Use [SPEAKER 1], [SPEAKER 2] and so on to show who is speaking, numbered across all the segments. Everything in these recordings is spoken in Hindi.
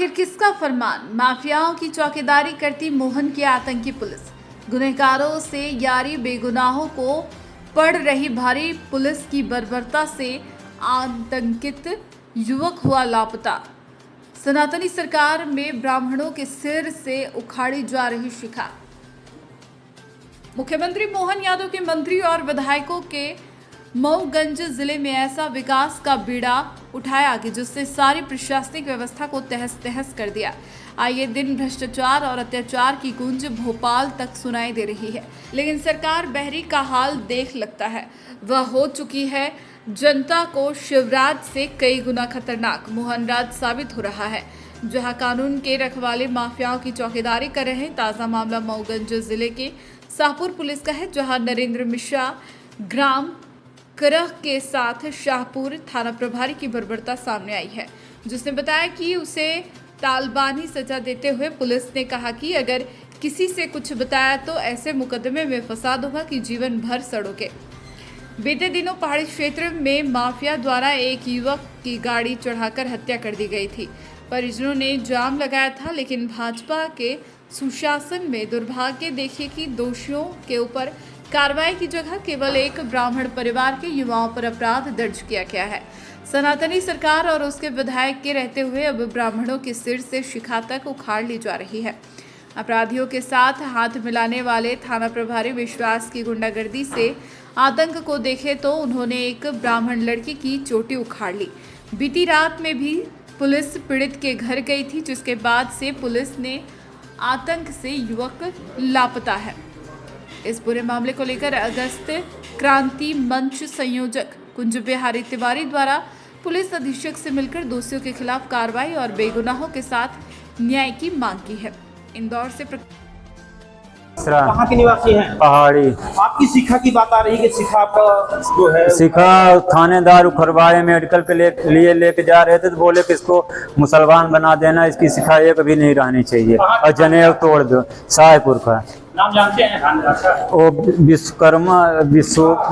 [SPEAKER 1] आखिर किसका फरमान? माफियाओं की चौकीदारी करती मोहन की आतंकी पुलिस। गुनहगारों से यारी, बेगुनाहों को पड़ रही भारी पुलिस की बर्बरता से आतंकित युवक हुआ लापता। सनातनी सरकार में ब्राह्मणों के सिर से उखाड़ी जा रही शिखा। मुख्यमंत्री मोहन यादव के मंत्री और विधायकों के मऊगंज जिले में ऐसा विकास का बीड़ा उठाया कि जिससे सारी प्रशासनिक व्यवस्था को तहस नहस कर दिया। आए दिन भ्रष्टाचार और अत्याचार की गूंज भोपाल तक सुनाई दे रही है, लेकिन सरकार बहरी का हाल देख लगता है। वह हो चुकी है जनता को शिवराज से कई गुना खतरनाक मोहन राज साबित हो रहा है, जहां कानून के रखवाले माफियाओं की चौकीदारी कर रहे हैं। ताज़ा मामला मऊगंज जिले के शाहपुर पुलिस का है, जहां नरेंद्र मिश्रा ग्राम करह के साथ शाहपुर थाना प्रभारी की बर्बरता सामने आई है, जिसने बताया कि उसे तालबानी सजा देते हुए पुलिस ने कहा कि अगर किसी से कुछ बताया तो ऐसे मुकदमे में फंसा दूंगा कि जीवन भर सड़ोगे। बीते दिनों पहाड़ी क्षेत्र में माफिया द्वारा एक युवक की गाड़ी चढ़ाकर हत्या कर दी गई थी। परिजनों ने जाम लगाया था, लेकिन भाजपा के सुशासन में दुर्भाग्य देखिए कि दोषियों के ऊपर कार्रवाई की जगह केवल एक ब्राह्मण परिवार के युवाओं पर अपराध दर्ज किया गया है। सनातनी सरकार और उसके विधायक के रहते हुए अब ब्राह्मणों के सिर से शिखा तक उखाड़ ली जा रही है। अपराधियों के साथ हाथ मिलाने वाले थाना प्रभारी विश्वास की गुंडागर्दी से आतंक को देखे तो उन्होंने एक ब्राह्मण लड़की की चोटी उखाड़ ली। बीती रात में भी पुलिस पीड़ित के घर गई थी, जिसके बाद से पुलिस ने आतंक से युवक लापता है। इस पूरे मामले को लेकर अगस्त क्रांति मंच संयोजक कुंज बिहारी तिवारी द्वारा पुलिस अधीक्षक से मिलकर दोषियों के खिलाफ कार्रवाई और बेगुनाहों के साथ न्याय की मांग की है। इंदौर से
[SPEAKER 2] कहाँ के निवासी हैं?
[SPEAKER 3] पहाड़ी।
[SPEAKER 2] आपकी शिखा की बात आ रही है कि शिखा आपका जो है
[SPEAKER 3] शिखा थानेदार उखरवाड़े मेडिकल के लिए लेके जा रहे थे तो बोले कि इसको मुसलमान बना देना, इसकी शिखा एक भी नहीं रहनी चाहिए और जनेऊ तोड़ दो। शाहपुर का
[SPEAKER 2] नाम जानते हैं?
[SPEAKER 3] वो विश्वकर्मा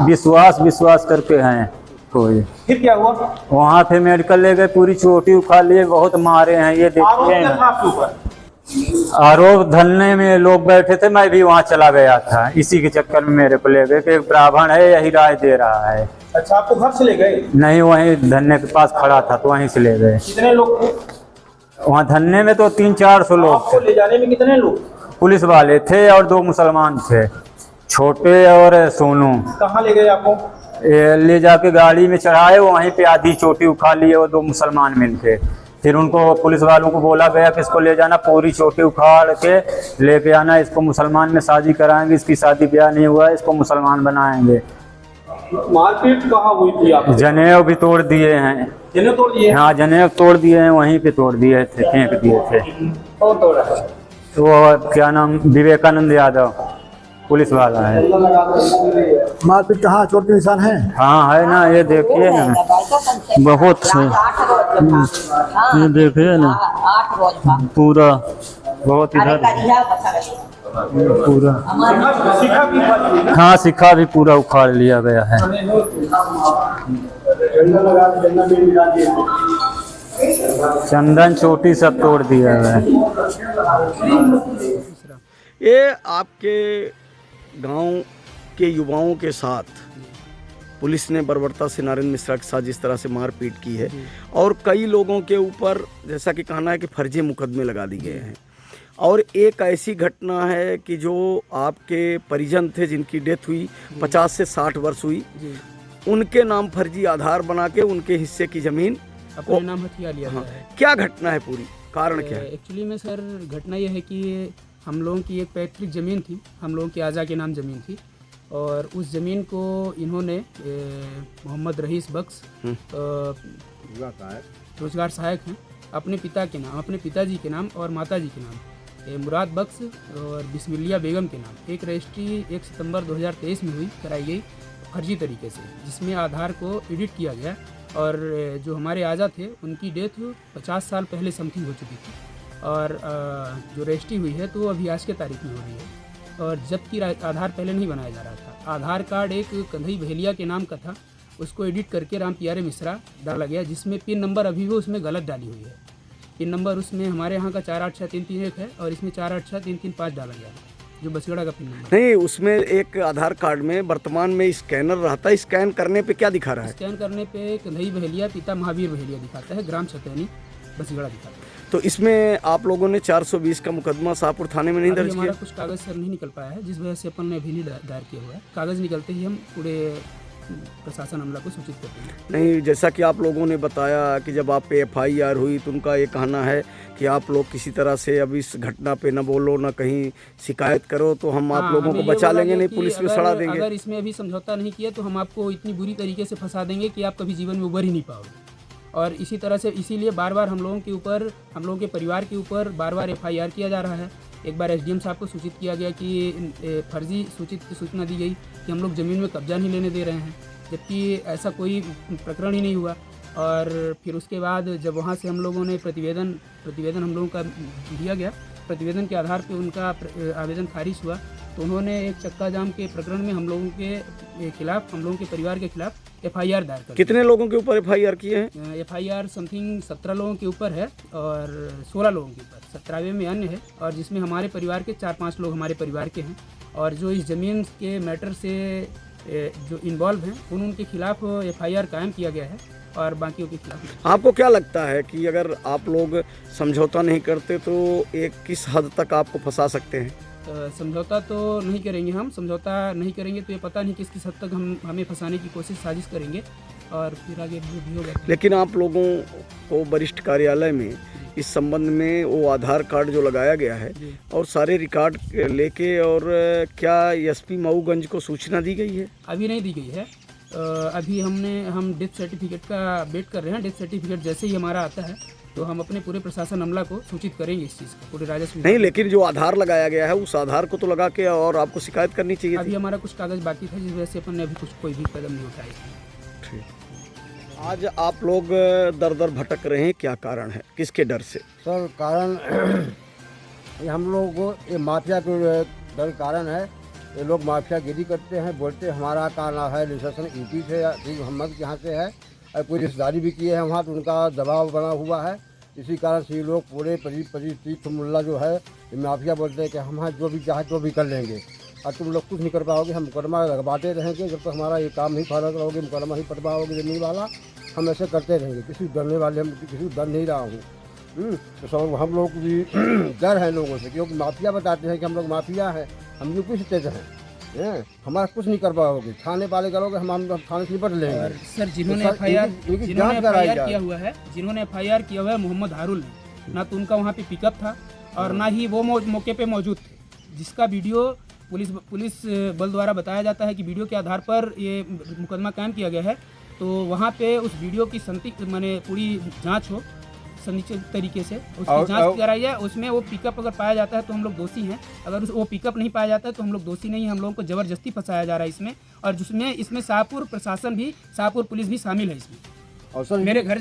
[SPEAKER 3] विश्वास करके हैं कोई।
[SPEAKER 2] फिर क्या हुआ?
[SPEAKER 3] वहाँ पे मेडिकल ले गए, पूरी चोटी उखाड़ लिए, बहुत मारे हैं। ये देखिए आरोप धरने में लोग बैठे थे, मैं भी वहाँ चला गया था। इसी के चक्कर में मेरे को ले गए कि एक ब्राह्मण है यही राय दे रहा है।
[SPEAKER 2] अच्छा, आपको घर से ले गए?
[SPEAKER 3] नहीं, वहीं धरने के पास खड़ा था तो वहीं से ले गए।
[SPEAKER 2] कितने लोग थे
[SPEAKER 3] वहाँ धरने में? तो 300-400 लोग थे।
[SPEAKER 2] ले जाने में कितने लोग?
[SPEAKER 3] पुलिस वाले थे और 2 मुसलमान थे, छोटे और सोनू।
[SPEAKER 2] कहाँ ले गए आपको?
[SPEAKER 3] ले जाके गाड़ी में चढ़ाए, वहीं पे आधी चोटी उखाड़ लिए वो 2 मुसलमान मिलके। फिर उनको पुलिस वालों को बोला गया कि इसको ले जाना, पूरी चोटी उखाड़ के लेके आना, इसको मुसलमान में शादी कराएंगे, इसकी शादी ब्याह नहीं हुआ है, इसको मुसलमान बनाएंगे।
[SPEAKER 2] मारपीट कहाँ हुई थी आपको?
[SPEAKER 3] जनेऊ भी तोड़ दिए हैं।
[SPEAKER 2] जनेऊ तोड़ दिए?
[SPEAKER 3] हाँ, जनेऊ तोड़ दिए हैं, वहीं पे तोड़ दिए थे, फेंक दिए थे।
[SPEAKER 2] कौन तोड़ा?
[SPEAKER 3] वो क्या नाम, विवेकानंद यादव पुलिस वाला है।
[SPEAKER 4] मारपीट कहाँ, चोट के निशान है?
[SPEAKER 3] हाँ है ना, ये देखिए ना, बहुत है, ये देखिए ना पूरा, बहुत इधर पूरा। हाँ, शिखा भी पूरा उखाड़ लिया गया है। चंदन चोटी सब तोड़ दिया गया है।
[SPEAKER 5] ये आपके गांव के युवाओं के साथ पुलिस ने बर्बरता से नरेंद्र मिश्रा के साथ जिस तरह से मारपीट की है और कई लोगों के ऊपर जैसा कि कहना है कि फर्जी मुकदमे लगा दिए गए हैं, और एक ऐसी घटना है कि जो आपके परिजन थे जिनकी डेथ हुई 50 से 60 वर्ष हुई, उनके नाम फर्जी आधार बना के उनके हिस्से की ज़मीन
[SPEAKER 6] अपने नाम हथिया लिया गया है।
[SPEAKER 5] क्या घटना है, पूरी कारण क्या है?
[SPEAKER 6] एक्चुअली में सर घटना यह है कि हम लोगों की एक पैतृक ज़मीन थी, हम लोगों की आज़ा के नाम ज़मीन थी, और उस ज़मीन को इन्होंने मोहम्मद रईस बख्श रोजगार सहायक हैं, अपने पिता के नाम, अपने पिताजी के नाम और माताजी के नाम मुराद बख्श और बिस्मिल्ला बेगम के नाम एक रजिस्ट्री 1 सितंबर 2023 में कराई गई फर्जी तरीके से, जिसमें आधार को एडिट किया गया, और जो हमारे आज़ा थे उनकी डेथ 50 साल पहले समथिंग हो चुकी थी, और जो रजिस्ट्री हुई है तो वो अभी आज के तारीख में हो रही है, और जबकि आधार पहले नहीं बनाया जा रहा था। आधार कार्ड एक कंधई बहेलिया के नाम का था, उसको एडिट करके राम प्यारे मिश्रा डाला गया, जिसमें पिन नंबर अभी भी उसमें गलत डाली हुई है। पिन नंबर उसमें हमारे यहाँ का 48633 है और इसमें 48633 डाला गया है, जो बसगड़ा का पिन नंबर।
[SPEAKER 5] नहीं, उसमें एक आधार कार्ड में वर्तमान में स्कैनर रहता है, स्कैन करने पे क्या दिखा रहा है?
[SPEAKER 6] स्कैन करने पे कंधई बहेलिया पिता महावीर बहेलिया दिखाता है, ग्राम छतैनी बसगड़ा दिखाता है।
[SPEAKER 5] तो इसमें आप लोगों ने 420 का मुकदमा शाहपुर थाने में नहीं
[SPEAKER 6] अभी
[SPEAKER 5] दर्ज
[SPEAKER 6] हमारा
[SPEAKER 5] किया?
[SPEAKER 6] कुछ कागज सर नहीं निकल पाया है, जिस वजह से अपन ने अभी नहीं दायर किया हुआ है। कागज निकलते ही हम पूरे प्रशासन अमला को सूचित करते हैं।
[SPEAKER 5] नहीं, जैसा कि आप लोगों ने बताया कि जब आप पे FIR हुई तो उनका ये कहना है कि आप लोग किसी तरह से अब इस घटना पे न बोलो, न कहीं शिकायत करो, तो हम आप लोगों को
[SPEAKER 6] हमें ये
[SPEAKER 5] बचा
[SPEAKER 6] बोला
[SPEAKER 5] लेंगे,
[SPEAKER 6] गया
[SPEAKER 5] नहीं
[SPEAKER 6] कि
[SPEAKER 5] पुलिस में सड़ा देंगे।
[SPEAKER 6] अगर इसमें अभी समझौता नहीं किया तो हम आपको इतनी बुरी तरीके से फंसा देंगे कि आप कभी जीवन में उबर ही नहीं पाओगे। और इसी तरह से इसीलिए बार बार हम लोगों के ऊपर, हम लोगों के परिवार के ऊपर बार बार FIR किया जा रहा है। एक बार SDM साहब को सूचित किया गया कि फर्जी सूचना दी गई कि हम लोग ज़मीन में कब्जा नहीं लेने दे रहे हैं, जबकि ऐसा कोई प्रकरण ही नहीं हुआ। और फिर उसके बाद जब वहाँ से हम लोगों ने प्रतिवेदन हम लोगों का दिया गया, प्रतिवेदन के आधार पे उनका आवेदन खारिज हुआ, तो उन्होंने एक चक्का जाम के प्रकरण में हम लोगों के खिलाफ, हम लोगों के परिवार के खिलाफ FIR दायर कर।
[SPEAKER 5] कितने लोगों के ऊपर FIR किए हैं?
[SPEAKER 6] FIR समथिंग 17 लोगों के ऊपर है और 16 लोगों के ऊपर, 17वें में अन्य है, और जिसमें हमारे परिवार के 4-5 लोग हमारे परिवार के हैं। और जो इस ज़मीन के मैटर से जो इन्वॉल्व हैं उनके खिलाफ FIR कायम किया गया है और बाकियों के खिलाफ।
[SPEAKER 5] आपको क्या लगता है कि अगर आप लोग समझौता नहीं करते तो एक किस हद तक आपको फंसा सकते हैं?
[SPEAKER 6] समझौता तो नहीं करेंगे हम, समझौता नहीं करेंगे तो ये पता नहीं किस हद तक हमें फंसाने की कोशिश साजिश करेंगे और फिर आगे जो भी होगा।
[SPEAKER 5] लेकिन आप लोगों को वरिष्ठ कार्यालय में इस संबंध में वो आधार कार्ड जो लगाया गया है और सारे रिकॉर्ड लेके, और क्या SP मऊगंज को सूचना दी गई है?
[SPEAKER 6] अभी नहीं दी गई है। अभी हम डेथ सर्टिफिकेट का वेट कर रहे हैं। डेथ सर्टिफिकेट जैसे ही हमारा आता है तो हम अपने पूरे प्रशासन अमला को सूचित करेंगे इस चीज़ का, पूरे राजस्व।
[SPEAKER 5] नहीं, लेकिन जो आधार लगाया गया है उस आधार को तो लगा के और आपको शिकायत करनी चाहिए थी।
[SPEAKER 6] अभी हमारा कुछ कागज बाकी था, जिस वजह से अपन ने अभी कोई भी कदम नहीं उठाया।
[SPEAKER 5] ठीक। आज आप लोग दर दर भटक रहे हैं, क्या कारण है, किसके डर से?
[SPEAKER 4] सर कारण ये हम लोग को ये माफिया के डर कारण है। ये लोग माफियागिरी करते हैं, बोलते हमारा का ना है रजिस्ट्रेशन यूपी से या मोहम्मद के यहाँ से है, और कोई रिश्तेदारी भी किए हैं वहाँ, तो उनका दबाव बना हुआ है। इसी कारण से ये लोग पूरे तीर्थ मुल्ला जो है ये माफिया बोलते हैं कि हम जो भी चाहे तो भी कर लेंगे, और तुम लोग कुछ नहीं कर पाओगे, हम मुकदमा लगवाते रहेंगे जब तक हमारा ये काम नहीं फॉलो करोगे, मुकदमा ही पटवाओगे ज़मीन वाला, हम ऐसे करते रहेंगे। किसी डरने वाले, हम किसी डर नहीं रहा हूँ। तो सब हम लोग भी डर है लोगों से, क्योंकि माफिया बताते हैं कि हम लोग माफिया हैं, हम यूपी से तेज हैं, हमारा कुछ नहीं कर पाओगे, थाने वाले करोगे, हम थाने से निपट लेंगे।
[SPEAKER 6] सर जिन्होंने FIR किया हुआ है, FIR किया हुआ है मोहम्मद हारुल ने, ना तो उनका वहाँ पे पिकअप था और ना ही वो मौके पे मौजूद थे, जिसका वीडियो पुलिस बल द्वारा बताया जाता है कि वीडियो के आधार पर ये मुकदमा कायम किया गया है। तो वहाँ पे उस वीडियो की माने पूरी जाँच हो सनिश्चित तरीके से, उसकी जांच कराई जाए। उसमें वो पिकअप अगर पाया जाता है तो हम लोग दोषी हैं, अगर वो पिकअप नहीं पाया जाता है तो हम लोग दोषी नहीं हैं। हम लोगों को ज़बरदस्ती फंसाया जा रहा है इसमें, और जिसमें इसमें शाहपुर प्रशासन भी, शाहपुर पुलिस भी शामिल है इसमें। और सर मेरे घर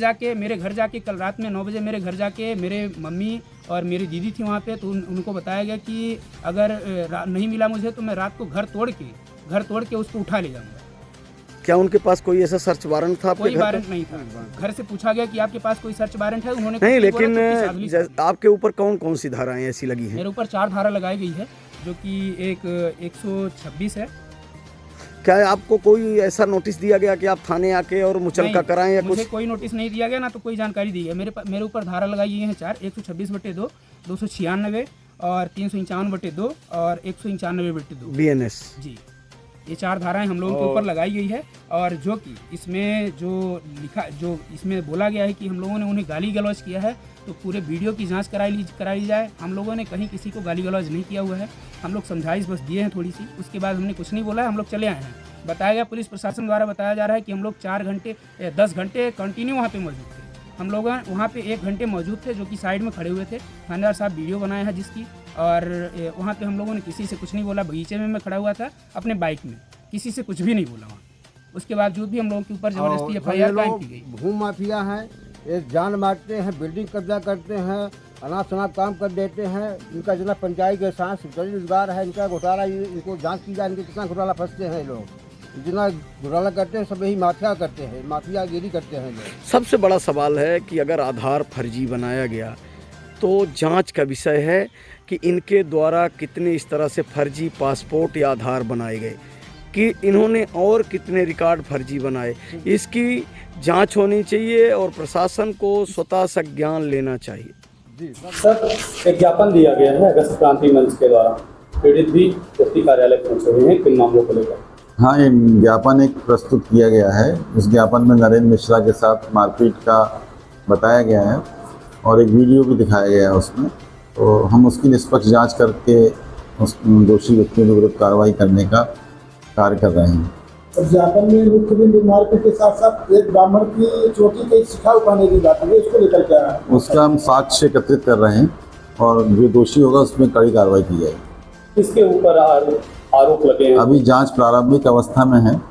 [SPEAKER 6] जाके कल रात में 9 बजे मेरे घर जाके मेरे मम्मी और मेरी दीदी थी वहाँ पे, तो उनको बताया गया कि अगर नहीं मिला मुझे तो मैं रात को घर तोड़ के उसको उठा ले जाऊँगा।
[SPEAKER 5] क्या उनके पास कोई ऐसा सर्च वारंट था?
[SPEAKER 6] कोई वारंट नहीं था। घर से पूछा गया कि आपके पास कोई सर्च वारंट है, उन्होंने
[SPEAKER 5] नहीं, लेकिन आपके ऊपर कौन कौन सी धाराएं ऐसी लगी हैं?
[SPEAKER 6] मेरे ऊपर 4 धारा लगाई गई है, जो कि एक 126 है।
[SPEAKER 5] क्या आपको कोई ऐसा नोटिस दिया गया कि आप थाने आके और मुचलका कराएं या कुछ?
[SPEAKER 6] मुझे कोई नोटिस नहीं दिया गया, ना तो कोई जानकारी दी है। मेरे ऊपर धारा लगाई गई है 4, 126/2, 296 और 351/2 और 195/2
[SPEAKER 5] BNS
[SPEAKER 6] जी। ये 4 धाराएं हम लोगों के ऊपर लगाई गई है, और जो कि इसमें जो इसमें बोला गया है कि हम लोगों ने उन्हें गाली गलौज किया है, तो पूरे वीडियो की जांच कराई जाए। हम लोगों ने कहीं किसी को गाली गलौज नहीं किया हुआ है, हम लोग समझाइश बस दिए हैं थोड़ी सी, उसके बाद हमने कुछ नहीं बोला है, हम लोग चले आए हैं। बताया गया, पुलिस प्रशासन द्वारा बताया जा रहा है कि हम लोग 10 घंटे कंटिन्यू वहाँ पर मौजूद थे। हम लोग वहाँ पे 1 घंटे मौजूद थे, जो कि साइड में खड़े हुए थे। थानेदार साहब वीडियो बनाए हैं जिसकी, और वहाँ पे हम लोगों ने किसी से कुछ नहीं बोला। बगीचे में मैं खड़ा हुआ था अपने बाइक में, किसी से कुछ भी नहीं बोला वहाँ। उसके बावजूद भी हम लोगों के ऊपर जबरदस्ती FIR कायम की गई।
[SPEAKER 4] भूमि माफिया हैं, ये जान मारते हैं, बिल्डिंग कब्जा करते हैं, अनाप शनाप काम कर देते हैं। इनका जितना पंचायत के साथ रोजगार है, इनका घोटाला, इनको जांच की जाए, इनके कितना घोटाला फंसते हैं लोग। जितना घोटाला करते हैं सब यही माफिया करते हैं, माफियागिरी करते हैं लोग।
[SPEAKER 5] सबसे बड़ा सवाल है कि अगर आधार फर्जी बनाया गया तो जांच का विषय है कि इनके द्वारा कितने इस तरह से फर्जी पासपोर्ट या आधार बनाए गए, कि इन्होंने और कितने रिकॉर्ड फर्जी बनाए, इसकी जांच होनी चाहिए और प्रशासन को स्वतः संज्ञान लेना चाहिए।
[SPEAKER 2] सर, एक ज्ञापन दिया गया है अगस्त क्रांति मंच के द्वारा, पीड़ित भी एसपी कार्यालय पहुंचे हुए हैं किन मामलों को लेकर?
[SPEAKER 7] हाँ, ये ज्ञापन एक प्रस्तुत किया गया है। इस ज्ञापन में नरेंद्र मिश्रा के साथ मारपीट का बताया गया है और एक वीडियो भी दिखाया गया है उसमें। तो हम उसकी निष्पक्ष जांच करके उस दोषी व्यक्तियों के विरुद्ध कार्रवाई करने का कार्य कर रहे हैं।
[SPEAKER 8] ज्ञापन में मुख्यमंत्री मारपीट के साथ साथ एक ब्राह्मण की चोटी के शिखा उठाने की बात है, उसको लेकर क्या है?
[SPEAKER 7] उसका हम साक्ष्य एकत्रित कर रहे हैं और जो दोषी होगा उसमें कड़ी कार्रवाई की जाएगी।
[SPEAKER 2] किसके ऊपर आरोप लगे हैं?
[SPEAKER 7] अभी जांच प्रारंभिक अवस्था में है।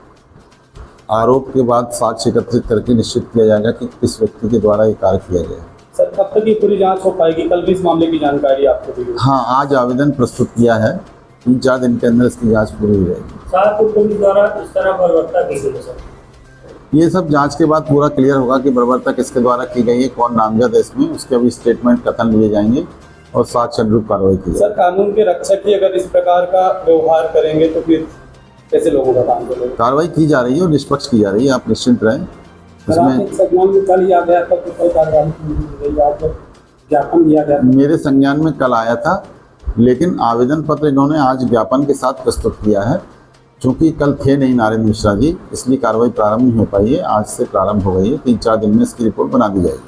[SPEAKER 7] आरोप के बाद साक्ष्य एकत्रित करके निश्चित किया जाएगा कि किस व्यक्ति के द्वारा ये कार्य किया गया है।
[SPEAKER 2] सर, कब तक ये पूरी जांच हो पाएगी? कल भी इस मामले की जानकारी आपको दी?
[SPEAKER 7] हाँ, आज आवेदन प्रस्तुत किया है, 3-4 दिन के अंदर इसकी जांच पूरी हो जाएगी।
[SPEAKER 2] पुलिस द्वारा इस तरह बर्बरता की गई है सर?
[SPEAKER 7] ये सब जांच के बाद पूरा क्लियर होगा कि बर्बरता किसके द्वारा की गई है, कौन नामजद है इसमें। उसके अभी स्टेटमेंट कथन लिए जाएंगे और साक्ष्य अनुरूप कार्रवाई की जाएगी।
[SPEAKER 2] सर, कानून के रक्षक ही अगर इस प्रकार का व्यवहार करेंगे तो फिर कैसे लोगों का काम चलेगा?
[SPEAKER 7] कार्रवाई की जा रही है और निष्पक्ष की जा रही है, आप निश्चिंत रहें। इसमें
[SPEAKER 2] कल ही आ गया था, तो कल कार्रवाई ज्ञापन दिया गया?
[SPEAKER 7] मेरे संज्ञान में कल आया था, लेकिन आवेदन पत्र इन्होंने आज ज्ञापन के साथ प्रस्तुत किया है। चूँकि कल थे नहीं नरेंद्र मिश्रा जी, इसलिए कार्रवाई प्रारंभ नहीं हो पाई है। आज से प्रारंभ हो गई है, 3-4 दिन में इसकी रिपोर्ट बना दी जाएगी।